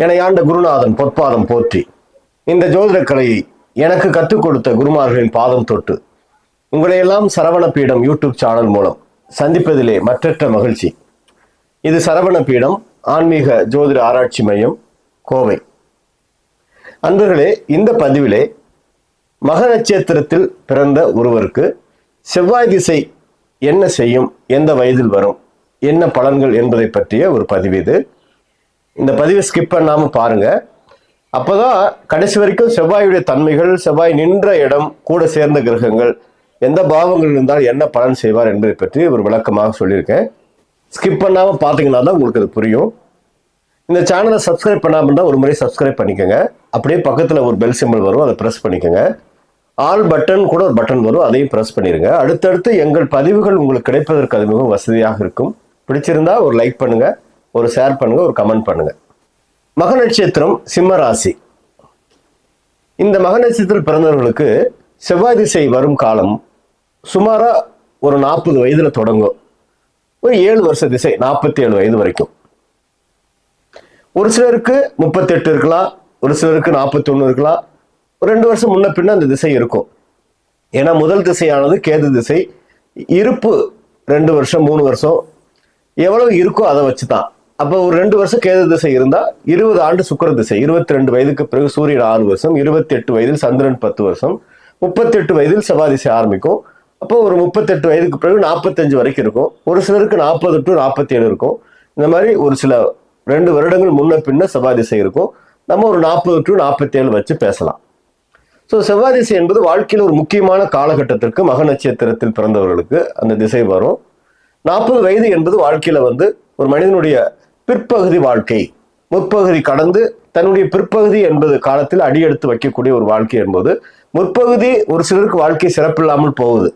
என்னை ஆண்ட குருநாதன் பொற்பாதம் போற்றி. இந்த ஜோதிட கலையை எனக்கு கற்றுக் கொடுத்த குருமார்களின் பாதம் தொட்டு உங்களையெல்லாம் சரவண பீடம் யூடியூப் சேனல் மூலம் சந்திப்பதிலே மற்றற்ற மகிழ்ச்சி. இது சரவண பீடம் ஆன்மீக ஜோதிட ஆராய்ச்சி மையம், கோவை. அன்பர்களே, இந்த பதிவிலே மக நட்சத்திரத்தில் பிறந்த ஒருவருக்கு செவ்வாய் திசை என்ன செய்யும், எந்த வயதில் வரும், என்ன பலன்கள் என்பதை பற்றிய ஒரு பதிவு இது. இந்த பதிவை ஸ்கிப் பண்ணாம பாருங்க. அப்போதான் கடைசி வரைக்கும் செவ்வாயுடைய தன்மைகள், செவ்வாய் நின்ற இடம், கூட சேர்ந்த கிரகங்கள், எந்த பாவங்கள் இருந்தால் என்ன பலன் செய்வார் என்பதை பற்றி ஒரு விளக்கமாக சொல்லியிருக்கேன். ஸ்கிப் பண்ணாம பார்த்தீங்கன்னா தான் உங்களுக்கு அது புரியும். இந்த சேனலை சப்ஸ்கிரைப் பண்ணாமல் இருந்தால் ஒரு முறை சப்ஸ்கிரைப் பண்ணிக்கோங்க. அப்படியே பக்கத்தில் ஒரு பெல் சிம்பிள் வரும், அதை ப்ரெஸ் பண்ணிக்கோங்க. ஆல் பட்டன் கூட ஒரு பட்டன் வரும், அதையும் ப்ரெஸ் பண்ணிடுங்க. அடுத்தடுத்து எங்கள் பதிவுகள் உங்களுக்கு கிடைப்பதற்கு அது மிகவும் வசதியாக இருக்கும். பிடிச்சிருந்தா ஒரு லைக் பண்ணுங்க, ஒரு ஷேர் பண்ணுங்க, ஒரு கமெண்ட் பண்ணுங்க. மக நட்சத்திரம் சிம்ம ராசி. இந்த மக நட்சத்திரத்தில் பிறந்தவர்களுக்கு செவ்வாய் திசை வரும் காலம் சுமாரா ஒரு 40 வயதுல தொடங்கும். ஒரு 7 வருஷ திசை, 47 வயது வரைக்கும். ஒரு சிலருக்கு 38 இருக்கலாம், ஒரு சிலருக்கு 41 இருக்கலாம். ஒரு 2 வருஷம் முன்ன பின்ன அந்த திசை இருக்கும். ஏன்னா முதல் திசையானது கேது திசை. இருப்பு 2 வருஷம் 3 வருஷம் எவ்வளவு இருக்கோ அதை வச்சுதான். அப்போ ஒரு 2 வருஷம் கேது திசை இருந்தா 20 ஆண்டு சுக்கிர திசை. 22 வயதுக்கு பிறகு சூரியன் 6 வருஷம், 28 வயதில் சந்திரன் 10 வருஷம், 38 வயதில் செவ்வாய் திசை ஆரம்பிக்கும். அப்போ ஒரு 38 வயதுக்கு பிறகு 45 வரைக்கும் இருக்கும். ஒரு சிலருக்கு 40 to 47 இருக்கும். இந்த மாதிரி ஒரு சில 2 வருடங்கள் முன்ன பின்ன செவ்வாய் திசை இருக்கும். நம்ம ஒரு 40 to 47 வச்சு பேசலாம். ஸோ செவ்வாய் திசை என்பது வாழ்க்கையில் ஒரு முக்கியமான காலகட்டத்திற்கு மக நட்சத்திரத்தில் பிறந்தவர்களுக்கு அந்த திசை வரும். 40 வயது என்பது வாழ்க்கையில ஒரு மனிதனுடைய பிற்பகுதி வாழ்க்கை. முற்பகுதி கடந்து தன்னுடைய பிற்பகுதி என்பது காலத்தில் அடியெடுத்து வைக்கக்கூடிய ஒரு வாழ்க்கை என்பது. முற்பகுதி ஒரு சிலருக்கு வாழ்க்கை சிறப்பில்லாமல் போகுது.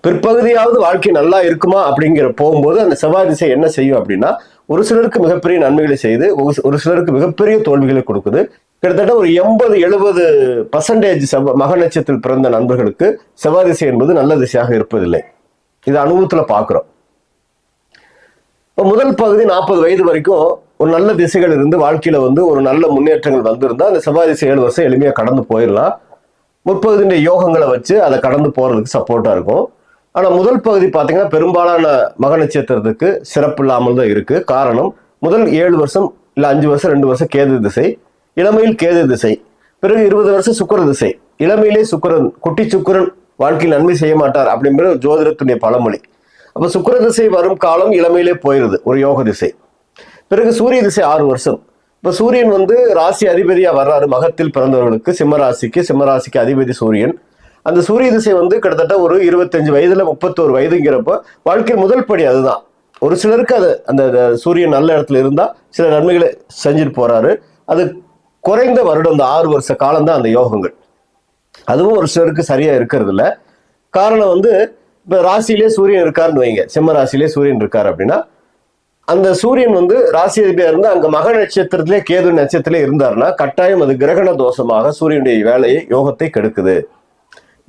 பிற்பகுதியாவது வாழ்க்கை நல்லா இருக்குமா அப்படிங்கிற போகும்போது அந்த செவ்வாய் திசை என்ன செய்யும் அப்படின்னா, ஒரு சிலருக்கு மிகப்பெரிய நன்மைகளை செய்து ஒரு சிலருக்கு மிகப்பெரிய தோல்விகளை கொடுக்குது. கிட்டத்தட்ட ஒரு 80-70% மக நட்சத்திரத்தில் பிறந்த நண்பர்களுக்கு செவ்வாய் திசை என்பது நல்ல திசையாக இருப்பதில்லை. இது அனுபவத்துல பாக்குறோம். இப்போ முதல் பகுதி 40 வயது வரைக்கும் ஒரு நல்ல திசைகள் இருந்து வாழ்க்கையில ஒரு நல்ல முன்னேற்றங்கள் வந்திருந்தா அந்த செவ்வாய் திசை 7 வருஷம் எளிமையா கடந்து போயிடலாம். முற்பகுதியுடைய யோகங்களை வச்சு அதை கடந்து போறதுக்கு சப்போர்ட்டா இருக்கும். ஆனா முதல் பகுதி பாத்தீங்கன்னா பெரும்பாலான மக நட்சத்திரத்துக்கு சிறப்பு இல்லாமல் தான் இருக்கு. காரணம், முதல் 7 வருஷம் இல்ல 5 வருஷம் 2 வருஷம் கேது திசை, இளமையில் கேது திசை, பிறகு 20 வருஷம் சுக்கிர திசை. இளமையிலே சுக்கிரன், குட்டி சுக்கிரன் வாழ்க்கையில் நன்மை செய்ய மாட்டார் அப்படிங்கிற ஜோதிடத்துடைய பழமொழி. அப்ப சுக்கிர திசை வரும் காலம் இளமையிலே போயிருது, ஒரு யோக திசை. பிறகு சூரிய திசை 6 வருஷம். இப்ப சூரியன் ராசி அதிபதியா வர்றாரு மகத்தில் பிறந்தவர்களுக்கு. சிம்ம ராசிக்கு அதிபதி சூரியன். அந்த சூரிய திசை கிட்டத்தட்ட ஒரு 25 வயதுல 31 வயதுங்கிறப்ப வாழ்க்கையில் முதல் படி அதுதான். ஒரு சிலருக்கு அது அந்த சூரியன் நல்ல இடத்துல இருந்தா சில நன்மைகளை செஞ்சுட்டு போறாரு. அது குறைந்த வருடம், இந்த 6 வருஷ காலம் தான் அந்த யோகங்கள். அதுவும் ஒரு சிலருக்கு சரியா இருக்கிறது இல்ல. காரணம் இப்ப ராசியிலே சூரியன் இருக்காருன்னு வைங்க, சிம்ம ராசியிலே சூரியன் இருக்காரு அப்படின்னா அந்த சூரியன் ராசி அதிபதியா இருந்து அங்க மக நட்சத்திரத்திலே கேது நட்சத்திரத்திலே இருந்தாருன்னா கட்டாயம் அது கிரகண தோஷமாக சூரியனுடைய வேலையை, யோகத்தை கெடுக்குது.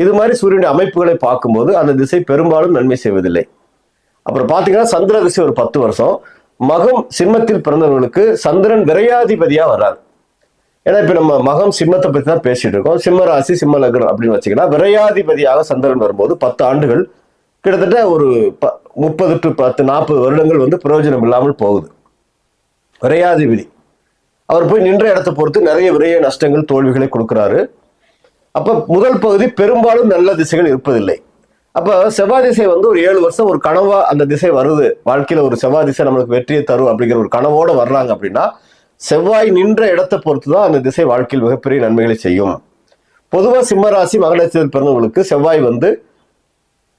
இது மாதிரி சூரியனுடைய அமைப்புகளை பார்க்கும்போது அந்த திசை பெரும்பாலும் நன்மை செய்வதில்லை. அப்புறம் பாத்தீங்கன்னா சந்திர திசை ஒரு 10 வருஷம். மகம் சிம்மத்தில் பிறந்தவர்களுக்கு சந்திரன் விரையாதிபதியா வர்றாரு. ஏன்னா இப்ப நம்ம மகம் சிம்மத்தை பத்தி தான் பேசிட்டு இருக்கோம். சிம்ம ராசி சிம்ம லக்னம் அப்படின்னு வச்சுக்கிட்டா விரையாதிபதியாக சந்திரன் வரும்போது 10 ஆண்டுகள், கிட்டத்தட்ட ஒரு 30 to 40 வருடங்கள் பிரயோஜனம் இல்லாமல் போகுது. விரையாதிபதி அவர் போய் நின்ற இடத்தை பொறுத்து நிறைய விரைய நஷ்டங்கள், தோல்விகளை கொடுக்கிறாரு. அப்ப முதல் பகுதி பெரும்பாலும் நல்ல திசைகள் இருப்பதில்லை. அப்ப செவ்வாய் திசை ஒரு 7 வருஷம் ஒரு கனவா அந்த திசை வருது. வாழ்க்கையில ஒரு செவ்வாய் திசை நம்மளுக்கு வெற்றியை தரும் அப்படிங்கிற ஒரு கனவோட வர்றாங்க அப்படின்னா செவ்வாய் நின்ற இடத்தை பொறுத்துதான் அந்த திசை வாழ்க்கையில் மிகப்பெரிய நன்மைகளை செய்யும். பொதுவா சிம்ம ராசி மக நட்சத்திரத்தில் பிறந்தவங்களுக்கு செவ்வாய்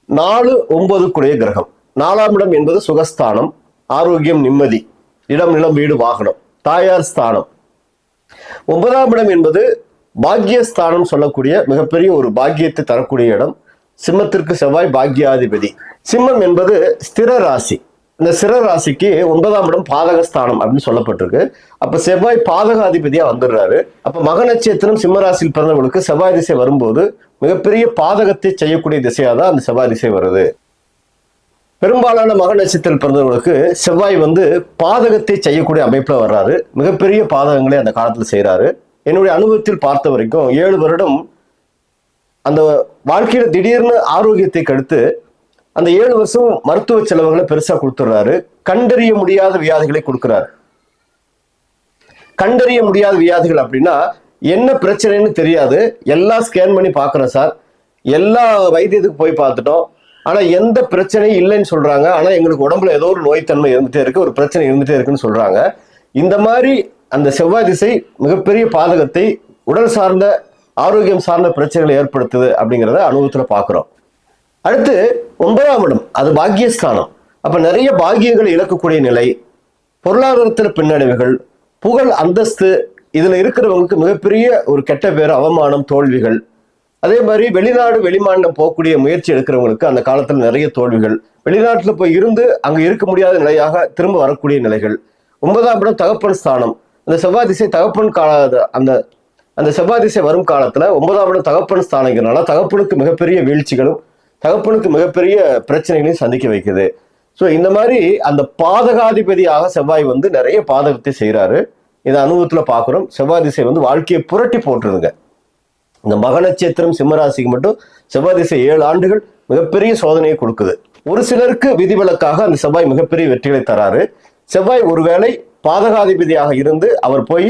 4, 9 கூடிய கிரகம். 4ஆம் இடம் என்பது சுகஸ்தானம், ஆரோக்கியம், நிம்மதி, இடம், நிலம், வீடு, வாகனம், தாயார் ஸ்தானம். 9ஆம் இடம் என்பது பாக்கியஸ்தானம் சொல்லக்கூடிய மிகப்பெரிய ஒரு பாக்கியத்தை தரக்கூடிய இடம். சிம்மத்திற்கு செவ்வாய் பாக்கியாதிபதி. சிம்மம் என்பது ஸ்திர ராசி. இந்த ஸ்திர ராசிக்கு 9ஆம் இடம் பாதகஸ்தானம் அப்படின்னு சொல்லப்பட்டிருக்கு. அப்ப செவ்வாய் பாதகாதிபதியா வந்துடுறாரு. அப்ப மக நட்சத்திரம் சிம்ம ராசியில் பிறந்தவங்களுக்கு செவ்வாய் திசை வரும்போது மிகப்பெரிய பாதகத்தை செய்யக்கூடிய திசையா தான் அந்த செவ்வாய் திசை வருது. பெரும்பாலான மக நட்சத்திரத்தில் பிறந்தவர்களுக்கு செவ்வாய் வந்து பாதகத்தை செய்யக்கூடிய அமைப்புல வர்றாரு. மிகப்பெரிய பாதகங்களை அந்த காலத்துல செய்யறாரு. என்னுடைய அனுபவத்தில் பார்த்த வரைக்கும் 7 வருடம் அந்த வாழ்க்கையில திடீர்னு ஆரோக்கியத்தை கெடுத்து அந்த 7 வருஷம் மருத்துவ செலவுகளை பெருசா கொடுத்துடுறாரு. கண்டறிய முடியாத வியாதிகளை கொடுக்கிறாரு. கண்டறிய முடியாத வியாதிகள் அப்படின்னா என்ன பிரச்சனைன்னு தெரியாது. எல்லாம் ஸ்கேன் பண்ணி பார்க்குறோம் சார், எல்லா வைத்தியத்துக்கு போய் பார்த்துட்டோம், ஆனா எந்த பிரச்சனையும் இல்லைன்னு சொல்றாங்க. ஆனா எங்களுக்கு உடம்புல ஏதோ ஒரு நோய்த்தன்மை இருந்துட்டே இருக்கு, ஒரு பிரச்சனை இருந்துட்டே இருக்குன்னு சொல்றாங்க. இந்த மாதிரி அந்த செவ்வாய் திசை மிகப்பெரிய பாதகத்தை, உடல் சார்ந்த ஆரோக்கியம் சார்ந்த பிரச்சனைகளை ஏற்படுத்துது அப்படிங்கிறத அனுபவத்துல பாக்குறோம். அடுத்து 9ஆம் இடம், அது பாக்கியஸ்தானம். அப்ப நிறைய பாக்கியங்களை இழக்கக்கூடிய நிலை, பொருளாதாரத்துல பின்னடைவுகள், புகழ் அந்தஸ்து, இதுல இருக்கிறவங்களுக்கு மிகப்பெரிய ஒரு கெட்ட பேர், அவமானம், தோல்விகள். அதே மாதிரி வெளிநாடு வெளிமாநிலம் போகக்கூடிய முயற்சி எடுக்கிறவங்களுக்கு அந்த காலத்துல நிறைய தோல்விகள், வெளிநாட்டுல போய் இருந்து அங்க இருக்க முடியாத நிலையாக திரும்ப வரக்கூடிய நிலைகள். 9ஆம் இடம் தகப்பன் ஸ்தானம். அந்த செவ்வாய் திசை தகப்பன் கால அந்த செவ்வாய் திசை வரும் காலத்துல 9ஆம் இடம் தகப்பன் ஸ்தானங்கிறனால தகப்பனுக்கு மிகப்பெரிய வீழ்ச்சிகளும் தகப்பனுக்கு மிகப்பெரிய பிரச்சனைகளையும் சந்திக்க வைக்குது. ஸோ இந்த மாதிரி அந்த பாதகாதிபதியாக செவ்வாய் வந்து நிறைய பாதகத்தை செய்யறாரு. இதை அனுபவத்துல பாக்குறோம். செவ்வாய் திசை வந்து வாழ்க்கையை புரட்டி போட்டுருதுங்க. இந்த மக நட்சத்திரம் சிம்மராசிக்கு மட்டும் செவ்வாய் திசை 7 ஆண்டுகள் மிகப்பெரிய சோதனையை கொடுக்குது. ஒரு சிலருக்கு விதிவிலக்காக அந்த செவ்வாய் மிகப்பெரிய வெற்றிகளை தராரு. செவ்வாய் ஒருவேளை பாதகாதிபதியாக இருந்து அவர் போய்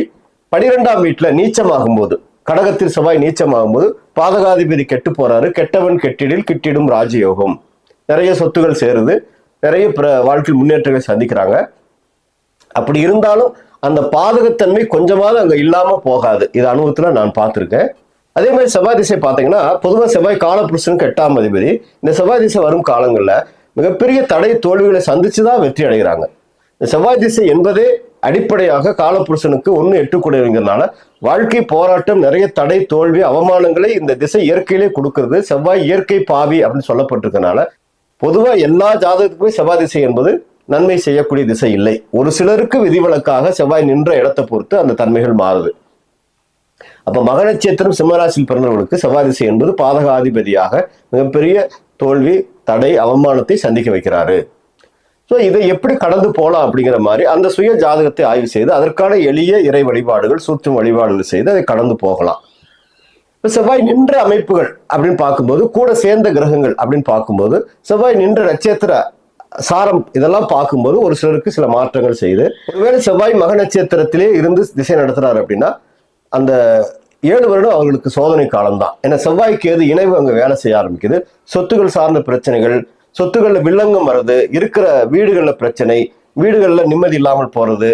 12ஆம் வீட்டுல நீச்சமாகும் போது, கடகத்தில் செவ்வாய் நீச்சமாகும் போது பாதகாதிபதி கெட்டு போறாரு. கெட்டவன் கெட்டிடில் கிட்டிடும் ராஜயோகம். நிறைய சொத்துகள் சேருது, நிறைய வாழ்க்கையில் முன்னேற்றங்களை சந்திக்கிறாங்க. அப்படி இருந்தாலும் அந்த பாதகத்தன்மை கொஞ்சமாவது அங்க இல்லாம போகாது. இது அனுபவத்துல நான் பார்த்திருக்கேன். அதே மாதிரி செவ்வாய் திசை பார்த்தீங்கன்னா பொதுவாக செவ்வாய் காலபுருஷனுக்கு 8ஆம் அதிபதி. இந்த செவ்வாய் திசை வரும் காலங்களில் மிகப்பெரிய தடை தோல்விகளை சந்திச்சுதான் வெற்றி அடைகிறாங்க. இந்த செவ்வாய் திசை என்பதே அடிப்படையாக காலபுருஷனுக்கு 1-8 கூடியவங்கிறதுனால வாழ்க்கை போராட்டம், நிறைய தடை தோல்வி அவமானங்களை இந்த திசை இயற்கையிலே கொடுக்கிறது. செவ்வாய் இயற்கை பாவி அப்படின்னு சொல்லப்பட்டிருக்கனால பொதுவாக எல்லா ஜாதகத்துக்குமே செவ்வாய் திசை என்பது நன்மை செய்யக்கூடிய திசை இல்லை. ஒரு சிலருக்கு விதிவிலக்காக செவ்வாய் நின்ற இடத்தை பொறுத்து அந்த தன்மைகள் மாறுது. அப்ப மக நட்சத்திரம் சிம்மராசியில் பிறந்தவர்களுக்கு செவ்வாய் திசை என்பது பாதகாதிபதியாக மிகப்பெரிய தோல்வி, தடை, அவமானத்தை சந்திக்க வைக்கிறாரு. ஸோ இதை எப்படி கடந்து போகலாம் அப்படிங்கிற மாதிரி அந்த சுய ஜாதகத்தை ஆய்வு செய்து அதற்கான எளிய இறை வழிபாடுகள், சூற்றும் வழிபாடுகள் செய்து அதை கடந்து போகலாம். இப்போ செவ்வாய் நின்ற அமைப்புகள் அப்படின்னு பார்க்கும்போது, கூட சேர்ந்த கிரகங்கள் அப்படின்னு பார்க்கும்போது, செவ்வாய் நின்ற நட்சத்திர சாரம் இதெல்லாம் பார்க்கும்போது ஒரு சிலருக்கு சில மாற்றங்கள் செய்து, ஒருவேளை செவ்வாய் மக நட்சத்திரத்திலே இருந்து திசை நடத்துறாரு அப்படின்னா அந்த 7 வருடம் அவங்களுக்கு சோதனை காலம்தான். ஏன்னா செவ்வாய்க்கு ஏது இணைவு அங்கே வேலை செய்ய ஆரம்பிக்குது. சொத்துகள் சார்ந்த பிரச்சனைகள், சொத்துக்கள்ல வில்லங்கம் வருது, இருக்கிற வீடுகள்ல பிரச்சனை, வீடுகள்ல நிம்மதி இல்லாமல் போறது,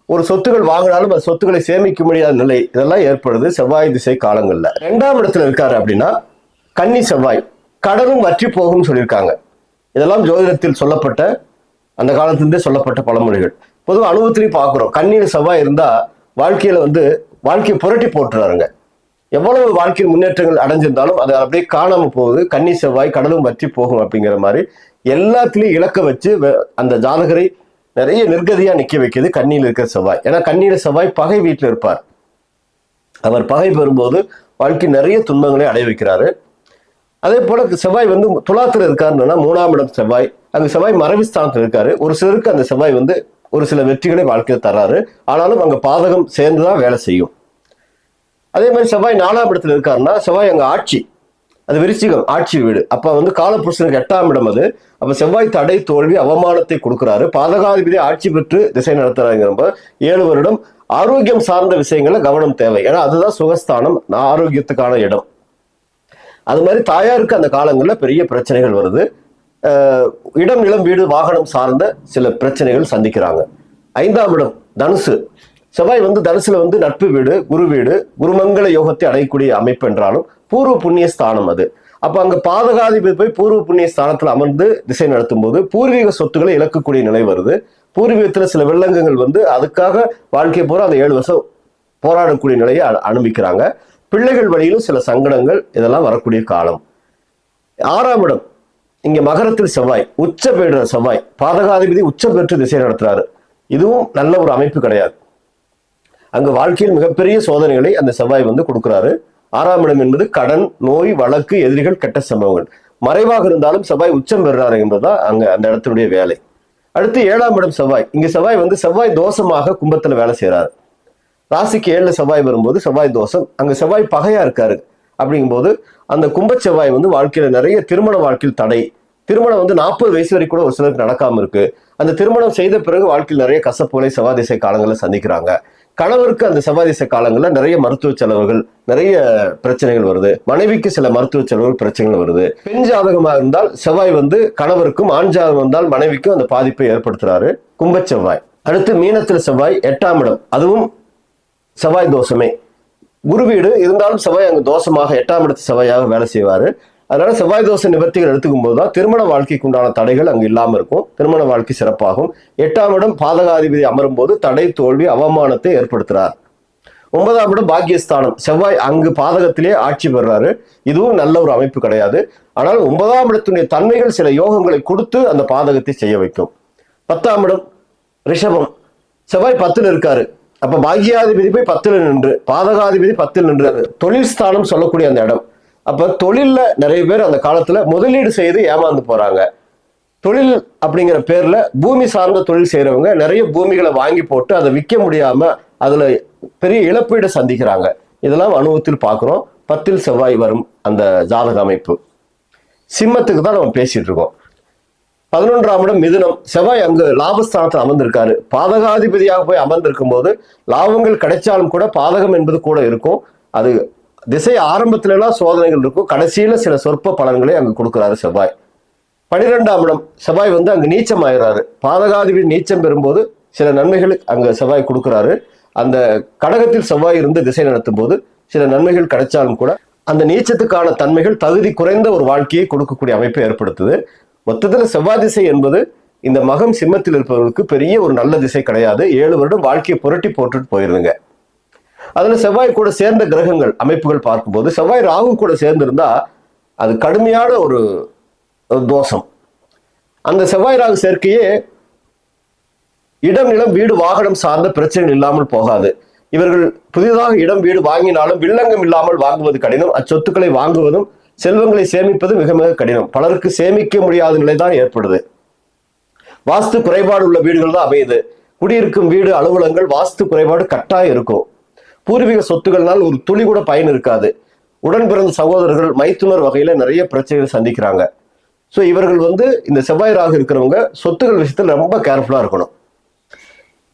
ஒரு சொத்துக்கள் வாங்கினாலும் அந்த சொத்துக்களை சேமிக்க முடியாத நிலை, இதெல்லாம் ஏற்படுது செவ்வாய் திசை காலங்கள்ல. 2ஆம் இடத்துல இருக்காரு அப்படின்னா கன்னி செவ்வாய், கடனும் வற்றி போகும் சொல்லியிருக்காங்க. இதெல்லாம் ஜோதிடத்தில் சொல்லப்பட்ட, அந்த காலத்திலிருந்தே சொல்லப்பட்ட பழமொழிகள். பொதுவாக அனுபவத்திலையும் பார்க்குறோம். கன்னியில் செவ்வாய் இருந்தா வாழ்க்கையில வந்து வாழ்க்கையை புரட்டி போட்டுறாருங்க. எவ்வளவு வாழ்க்கையில் முன்னேற்றங்கள் அடைஞ்சிருந்தாலும் அது அப்படியே காணாம போகுது. கன்னி செவ்வாய் கடலும் வற்றி போகும் அப்படிங்கிற மாதிரி எல்லாத்துலயும் இலக்க வச்சு அந்த ஜாதகரை நிறைய நிர்கதியா நிக்க வைக்கிறது கன்னியில் இருக்கிற செவ்வாய். ஏன்னா கன்னியில செவ்வாய் பகை வீட்டில் இருப்பார். அவர் பகை பெறும்போது வாழ்க்கை நிறைய துன்பங்களை அடைய வைக்கிறாரு. அதே போல செவ்வாய் வந்து துலாத்துல இருக்காருன்னா 3ஆம் இடம் செவ்வாய், அங்க செவ்வாய் மறைவுஸ்தானத்துல இருக்காரு. ஒரு சிலருக்கு அந்த செவ்வாய் வந்து ஒரு சில வெற்றிகளை வாழ்க்கையில் தர்றாரு. ஆனாலும் அங்க பாதகம் சேர்ந்துதான் வேலை செய்யும். அதே மாதிரி செவ்வாய் 4ஆம் இடத்துல இருக்காருன்னா செவ்வாய் அங்க ஆட்சி, அது விருச்சிகம், ஆட்சி வீடு. அப்ப வந்து காலபுருஷனுக்கு 8ஆம் இடம் அது. அப்ப செவ்வாய் தடை தோல்வி அவமானத்தை கொடுக்கிறாரு. பாதகாதிபதி ஆட்சி பெற்று திசை நடத்துறாங்கிறப்ப 7 வருடம் ஆரோக்கியம் சார்ந்த விஷயங்கள்ல கவனம் தேவை. ஏன்னா அதுதான் சுகஸ்தானம், ஆரோக்கியத்துக்கான இடம். அது மாதிரி தாயாருக்கு அந்த காலங்கள்ல பெரிய பிரச்சனைகள் வருது. இடம், நிலம், வீடு, வாகனம் சார்ந்த சில பிரச்சனைகள் சந்திக்கிறாங்க. 5ஆம் இடம் தனுசு, செவ்வாய் வந்து தனுசுல வந்து நட்பு வீடு, குரு வீடு, குருமங்கள யோகத்தை அடையக்கூடிய அமைப்பு என்றாலும் பூர்வ புண்ணிய ஸ்தானம் அது. அப்ப அங்க பாதகாதிபதி போய் பூர்வ புண்ணிய ஸ்தானத்துல அமர்ந்து திசை நடத்தும் போது பூர்வீக சொத்துக்களை இழக்கக்கூடிய நிலை வருது. பூர்வீகத்துல சில வில்லங்கங்கள் வந்து அதுக்காக வாழ்க்கை பூரா அந்த 7 வருஷம் போராடக்கூடிய நிலையை அனுபவிக்கிறாங்க. பிள்ளைகள் வழியிலும் சில சங்கடங்கள், இதெல்லாம் வரக்கூடிய காலம். 6ஆம் இடம் இங்க மகரத்தில் செவ்வாய், உச்ச பெறுற செவ்வாய், பாதகாதிபதி உச்ச பெற்று திசை நடத்துறாரு. இதுவும் நல்ல ஒரு அமைப்பு கிடையாது. அங்க வாழ்க்கையில் மிகப்பெரிய சோதனைகளை அந்த செவ்வாய் வந்து கொடுக்குறாரு. 6ஆம் இடம் என்பது கடன், நோய், வழக்கு, எதிரிகள், கெட்ட சம்பவங்கள். மறைவாக இருந்தாலும் செவ்வாய் உச்சம் பெறுறாரு என்பதுதான் அங்க அந்த இடத்தினுடைய வேலை. அடுத்து 7ஆம் இடம் செவ்வாய். இங்க செவ்வாய் செவ்வாய் தோஷமாக கும்பத்துல வேலை செய்யறாரு. ராசிக்கு 7ல செவ்வாய் வரும்போது செவ்வாய் தோஷம், அங்க செவ்வாய் பகையா இருக்காரு. அப்படிங்கும்போது அந்த கும்ப செவ்வாய் வாழ்க்கையில நிறைய திருமண வாழ்க்கையில் தடை, திருமணம் 40 வயசு வரைக்கும் கூட ஒரு சிலருக்கு நடக்காம இருக்கு. அந்த திருமணம் செய்த பிறகு வாழ்க்கையில் நிறைய கசப்புகளை செவ்வாய் திசை காலங்களில் சந்திக்கிறாங்க. கணவருக்கு அந்த செவ்வாய் திசை காலங்களில் நிறைய மருத்துவ செலவுகள், நிறைய பிரச்சனைகள் வருது. மனைவிக்கு சில மருத்துவ செலவுகள், பிரச்சனைகள் வருது. பெண் ஜாதகமாக இருந்தால் செவ்வாய் கணவருக்கும், ஆண் ஜாதகம் வந்தால் மனைவிக்கும் அந்த பாதிப்பை ஏற்படுத்துறாரு கும்ப செவ்வாய். அடுத்து மீனத்தில் செவ்வாய் 8ஆம் இடம், அதுவும் செவ்வாய் தோஷமே. குரு வீடு இருந்தாலும் செவ்வாய் அங்கு தோஷமாக 8ஆம் இடத்து செவ்வாயாக வேலை செய்வாரு. அதனால செவ்வாய் தோஷ நிவர்த்திகள் எடுத்துக்கும் போதுதான் திருமண வாழ்க்கைக்கு உண்டான தடைகள் அங்கு இல்லாம இருக்கும். திருமண வாழ்க்கை சிறப்பாகும். 8ஆம் இடம் பாதகாதிபதி அமரும் போது தடை, தோல்வி, அவமானத்தை ஏற்படுத்துறார். 9ஆம் இடம் பாக்கியஸ்தானம், செவ்வாய் அங்கு பாதகத்திலே ஆட்சி பெறுறாரு. இதுவும் நல்ல ஒரு அமைப்பு கிடையாது. ஆனால் 9ஆம் இடத்துடைய தன்மைகள் சில யோகங்களை கொடுத்து அந்த பாதகத்தை செய்ய வைக்கும். 10ஆம் இடம் ரிஷபம், செவ்வாய் 10ல் இருக்காரு. அப்ப பாக்கியாதிபதி போய் 10ல் நின்று, பாதகாதிபதி 10ல் நின்று, தொழில் ஸ்தானம் சொல்லக்கூடிய அந்த இடம். அப்ப தொழில்ல நிறைய பேர் அந்த காலத்துல முதலீடு செய்து ஏமாந்து போறாங்க. தொழில் அப்படிங்கிற பேர்ல பூமி சார்ந்த தொழில் செய்யறவங்க நிறைய பூமிகளை வாங்கி போட்டு அதை விற்க முடியாம அதுல பெரிய இழப்பீடு சந்திக்கிறாங்க. இதெல்லாம் அனுபவத்தில் பார்க்கிறோம். 10ல் செவ்வாய் வரும் அந்த ஜாதக அமைப்பு. சிம்மத்துக்கு தான் நம்ம பேசிட்டு இருக்கோம். 11ஆம் இடம் மிதுனம், செவ்வாய் அங்கு லாபஸ்தானத்தில் அமர்ந்திருக்காரு. பாதகாதிபதியாக போய் அமர்ந்திருக்கும் போது லாபங்கள் கிடைச்சாலும் கூட பாதகம் என்பது கூட இருக்கும். அது திசை ஆரம்பத்துல எல்லாம் சோதனைகள் இருக்கும், கடைசியில சில சொற்ப பலன்களை அங்கு கொடுக்கிறாரு செவ்வாய். 12ஆம் இடம் செவ்வாய் அங்கு நீச்சம் ஆகிறாரு. பாதகாதிபதி நீச்சம் பெறும்போது சில நன்மைகள் அங்கு செவ்வாய் கொடுக்கிறாரு. அந்த கடகத்தில் செவ்வாய் இருந்து திசை நடத்தும் போது சில நன்மைகள் கிடைச்சாலும் கூட அந்த நீச்சத்துக்கான தன்மைகள் தகுதி குறைந்த ஒரு வாழ்க்கையை கொடுக்கக்கூடிய அமைப்பை ஏற்படுத்துது. மொத்தத்துல செவ்வாய் திசை என்பது இந்த மகம் சிம்மத்தில் இருப்பவர்களுக்கு பெரிய ஒரு நல்ல திசை கிடையாது. 7 வருடம் வாழ்க்கையை புரட்டி போட்டுட்டு போயிருதுங்க. அதுல செவ்வாய் கூட சேர்ந்த கிரகங்கள் அமைப்புகள் பார்க்கும்போது செவ்வாய் ராகு கூட சேர்ந்திருந்தா அது கடுமையான ஒரு தோஷம். அந்த செவ்வாய் ராகு சேர்க்கையே இடம், நிலம், வீடு, வாகனம் சார்ந்த பிரச்சனைகள் இல்லாமல் போகாது. இவர்கள் புதிதாக இடம், வீடு வாங்கினாலும் வில்லங்கம் இல்லாமல் வாங்குவது கடினம். அச்சொத்துக்களை வாங்குவதும் செல்வங்களை சேமிப்பது மிக மிக கடினம். பலருக்கு சேமிக்க முடியாத நிலைதான் ஏற்படுது. வாஸ்து குறைபாடு உள்ள வீடுகள் தான் அமையுது. குடியிருக்கும் வீடு, அலுவலகங்கள் வாஸ்து குறைபாடு கட்டாயம் இருக்கும். பூர்வீக சொத்துக்கள்னால் ஒரு துளி கூட பயன் இருக்காது. உடன் பிறந்த சகோதரர்கள், மைத்துனர் வகையில நிறைய பிரச்சனைகள் சந்திக்கிறாங்க. ஸோ இவர்கள் இந்த செவ்வாய் ராகு இருக்கிறவங்க சொத்துக்கள் விஷயத்தில் ரொம்ப கேர்ஃபுல்லா இருக்கணும்.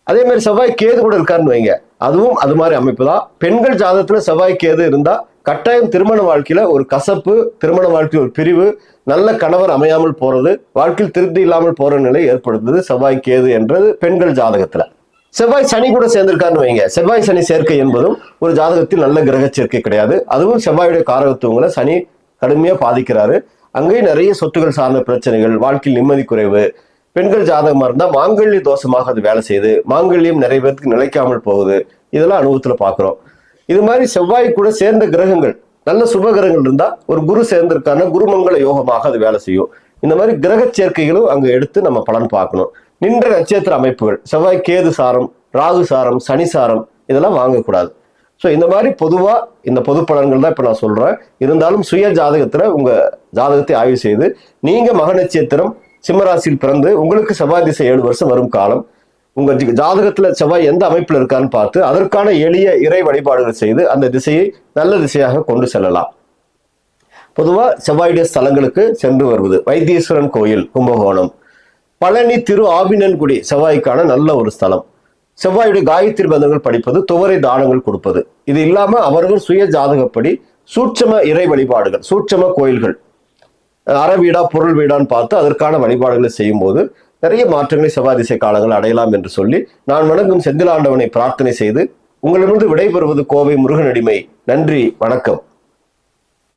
அதே மாதிரி செவ்வாய் கேது கூட இருக்காருன்னு வைங்க, அதுவும் அது மாதிரி அமைப்பு தான். பெண்கள் ஜாதகத்துல செவ்வாய் கேது இருந்தா கட்டாயம் திருமண வாழ்க்கையில ஒரு கசப்பு, திருமண வாழ்க்கையில் ஒரு பிரிவு, நல்ல கணவர் அமையாமல் போறது, வாழ்க்கையில் திருப்தி இல்லாமல் போற நிலை ஏற்படுத்துது செவ்வாய் கேது என்றது பெண்கள் ஜாதகத்துல. செவ்வாய் சனி கூட சேர்ந்திருக்காருன்னு வைங்க, செவ்வாய் சனி சேர்க்கை என்பதும் ஒரு ஜாதகத்தில் நல்ல கிரக சேர்க்கை கிடையாது. அதுவும் செவ்வாயுடைய காரகத்துவங்களை சனி கடுமையா பாதிக்கிறாரு. அங்கேயும் நிறைய சொத்துக்கள் சார்ந்த பிரச்சனைகள், வாழ்க்கையில் நிம்மதி குறைவு. பெண்கள் ஜாதகமா இருந்தா மாங்கல்ய தோஷமாக அது வேலை செய்யுது. மாங்கல்யம் நிறைய பேருக்கு நிலைக்காமல் போகுது. இதெல்லாம் அனுபவத்துல பாக்குறோம். இது மாதிரி செவ்வாய் கூட சேர்ந்த கிரகங்கள், நல்ல சுப கிரகங்கள் இருந்தா, ஒரு குரு சேர்ந்திருக்காருன்னா குருமங்கள யோகமாக அது வேலை செய்யும். இந்த மாதிரி கிரக சேர்க்கைகளும் அங்க எடுத்து நம்ம பலன் பார்க்கணும். நின்ற நட்சத்திர அமைப்புகள், செவ்வாய் கேது சாரம், ராகு சாரம், சனி சாரம், இதெல்லாம் வாங்கக்கூடாது. ஸோ இந்த மாதிரி பொதுவா இந்த பொது பலன்கள் தான் இப்ப நான் சொல்றேன். இருந்தாலும் சுய ஜாதகத்துல உங்க ஜாதகத்தை ஆய்வு செய்து, நீங்க மக நட்சத்திரம் சிம்மராசியில் பிறந்து உங்களுக்கு செவ்வாய் திசை 7 வருஷம் வரும் காலம், உங்க ஜாதகத்துல செவ்வாய் எந்த அமைப்புல இருக்கான்னு பார்த்து அதற்கான எளிய இறை வழிபாடுகள் செய்து அந்த திசையை நல்ல திசையாக கொண்டு செல்லலாம். பொதுவா செவ்வாயுடைய ஸ்தலங்களுக்கு சென்று வருவது, வைத்தீஸ்வரன் கோயில் கும்பகோணம், பழனி திரு ஆவினன்குடி செவ்வாய்க்கான நல்ல ஒரு ஸ்தலம். செவ்வாயுடைய காயத்ரி பந்தங்கள் படிப்பது, துவரை தானங்கள் கொடுப்பது. இது இல்லாம அவர்கள் சுய ஜாதகப்படி சூட்சம இறை வழிபாடுகள், சூட்சம கோயில்கள், அற வீடா பொருள் வீடான்னு பார்த்து அதற்கான வழிபாடுகளை செய்யும் போது நிறைய மாற்றங்களை செவ்வாய் திசை காலங்கள் அடையலாம் என்று சொல்லி நான் வணங்கும் செந்திலாண்டவனை பிரார்த்தனை செய்து உங்களிடமிருந்து விடைபெறுவது கோவை முருகனடிமை. நன்றி, வணக்கம்.